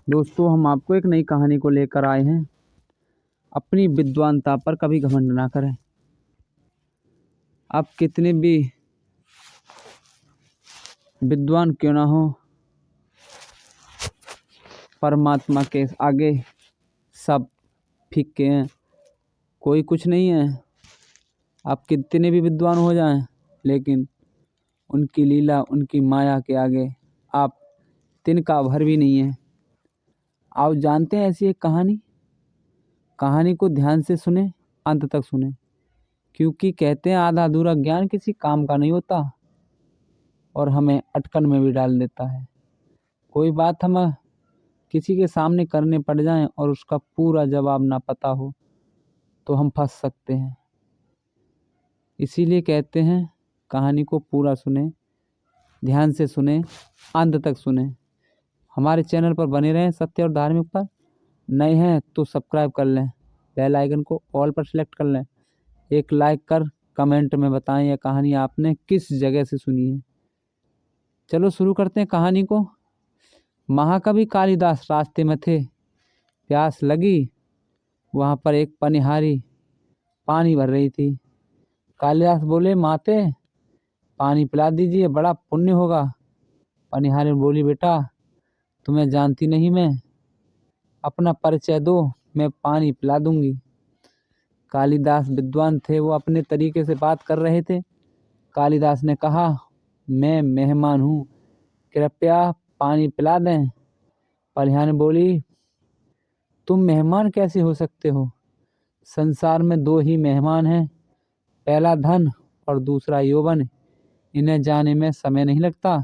दोस्तों, हम आपको एक नई कहानी को लेकर आए हैं। अपनी विद्वानता पर कभी घमंड ना करें। आप कितने भी विद्वान क्यों ना हो, परमात्मा के आगे सब फीके हैं, कोई कुछ नहीं है। आप कितने भी विद्वान हो जाएं, लेकिन उनकी लीला, उनकी माया के आगे आप तिनका भर भी नहीं है। आप जानते हैं ऐसी एक कहानी को ध्यान से सुने, अंत तक सुने, क्योंकि कहते हैं आधा अधूरा ज्ञान किसी काम का नहीं होता और हमें अटकन में भी डाल देता है। कोई बात हम किसी के सामने करने पड़ जाएं और उसका पूरा जवाब ना पता हो तो हम फंस सकते हैं। इसीलिए कहते हैं कहानी को पूरा सुने, ध्यान से सुने, अंत तक सुने। हमारे चैनल पर बने रहें सत्य और धार्मिक पर। नए हैं तो सब्सक्राइब कर लें, बेल आइकन को ऑल पर सेलेक्ट कर लें। एक लाइक कर कमेंट में बताएं यह कहानी आपने किस जगह से सुनी है। चलो शुरू करते हैं कहानी को। महाकवि कालिदास रास्ते में थे। प्यास लगी, वहाँ पर एक पनिहारी पानी भर रही थी। कालिदास बोले, माते पानी पिला दीजिए, बड़ा पुण्य होगा। पनिहारी बोली, बेटा तुम्हें जानती नहीं मैं, अपना परिचय दो, मैं पानी पिला दूंगी। कालिदास विद्वान थे, वो अपने तरीके से बात कर रहे थे। कालिदास ने कहा, मैं मेहमान हूँ, कृपया पानी पिला दें। पनिहारी बोली, तुम मेहमान कैसे हो सकते हो? संसार में दो ही मेहमान हैं, पहला धन और दूसरा यौवन। इन्हें जाने में समय नहीं लगता।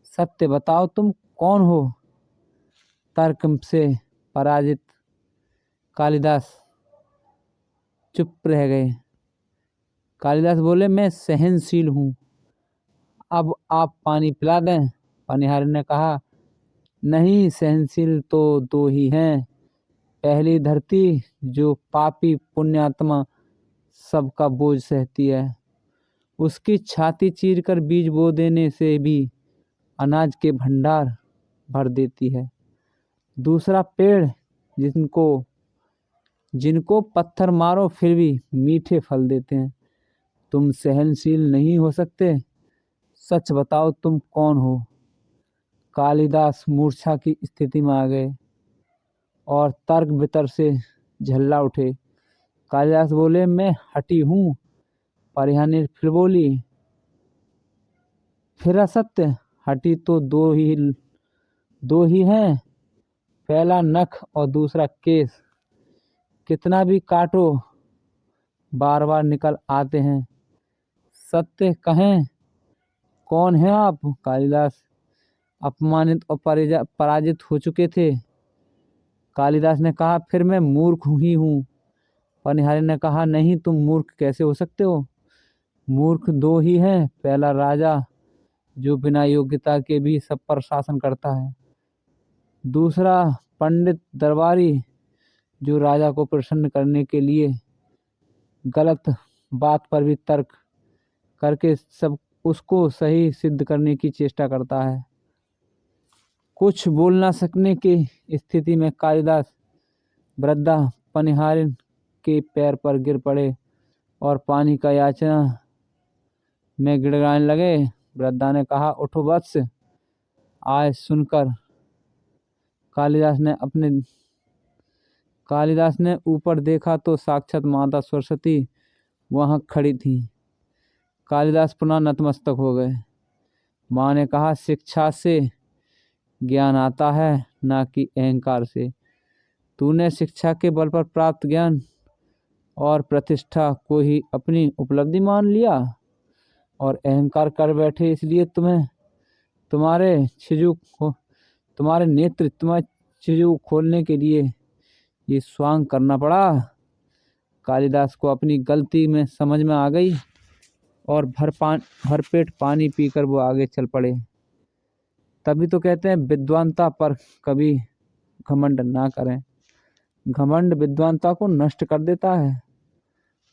सत्य बताओ, तुम कौन हो? तर्क से पराजित कालिदास चुप रह गए। कालिदास बोले, मैं सहनशील हूँ, अब आप पानी पिला दें। पनिहारी ने कहा, नहीं, सहनशील तो दो ही हैं। पहली धरती जो पापी पुण्यात्मा सबका बोझ सहती है, उसकी छाती चीरकर बीज बो देने से भी अनाज के भंडार भर देती है। दूसरा पेड़ जिनको पत्थर मारो फिर भी मीठे फल देते हैं। तुम सहनशील नहीं हो सकते, सच बताओ तुम कौन हो? कालिदास मूर्छा की स्थिति में आ गए और तर्क वितर्क से झल्ला उठे। कालिदास बोले, मैं हठी हूँ। पनिहारी फिर बोली, फिर असत्य। हठी तो दो ही हैं, पहला नख और दूसरा केस। कितना भी काटो बार बार निकल आते हैं। सत्य कहें, कौन है आप? कालिदास अपमानित और पराजित हो चुके थे। कालिदास ने कहा, फिर मैं मूर्ख ही हूँ। पनिहारी ने कहा, नहीं, तुम मूर्ख कैसे हो सकते हो? मूर्ख दो ही हैं, पहला राजा जो बिना योग्यता के भी सब पर शासन करता है, दूसरा पंडित दरबारी जो राजा को प्रसन्न करने के लिए गलत बात पर भी तर्क करके सब उसको सही सिद्ध करने की चेष्टा करता है। कुछ बोल ना सकने की स्थिति में कालिदास वृद्धा पनिहारी के पैर पर गिर पड़े और पानी का याचना में गिड़गिड़ाने लगे। वृद्धा ने कहा, उठो वत्स। आय सुनकर कालिदास ने ऊपर देखा तो साक्षात माता सरस्वती वहां खड़ी थी। कालिदास पुनः नतमस्तक हो गए। माँ ने कहा, शिक्षा से ज्ञान आता है, ना कि अहंकार से। तूने शिक्षा के बल पर प्राप्त ज्ञान और प्रतिष्ठा को ही अपनी उपलब्धि मान लिया और अहंकार कर बैठे, इसलिए तुम्हारे छिजू खोलने के लिए ये स्वांग करना पड़ा। कालिदास को अपनी गलती में समझ में आ गई और भरपेट पानी पीकर वो आगे चल पड़े। तभी तो कहते हैं विद्वानता पर कभी घमंड ना करें। घमंड विद्वानता को नष्ट कर देता है।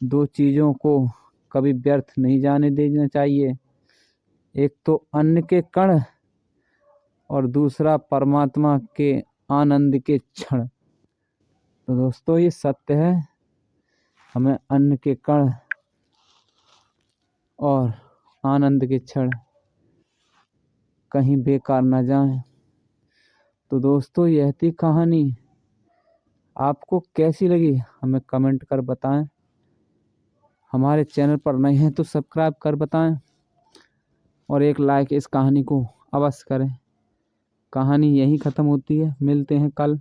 दो चीजों को कभी व्यर्थ नहीं जाने देना चाहिए, एक तो अन्न के कण और दूसरा परमात्मा के आनंद के क्षण। तो दोस्तों ये सत्य है, हमें अन्न के कण और आनंद के क्षण कहीं बेकार न जाएं। तो दोस्तों यह थी कहानी, आपको कैसी लगी हमें कमेंट कर बताएं। हमारे चैनल पर नए हैं तो सब्सक्राइब कर बताएं और एक लाइक इस कहानी को अवश्य करें। कहानी यहीं ख़त्म होती है, मिलते हैं कल।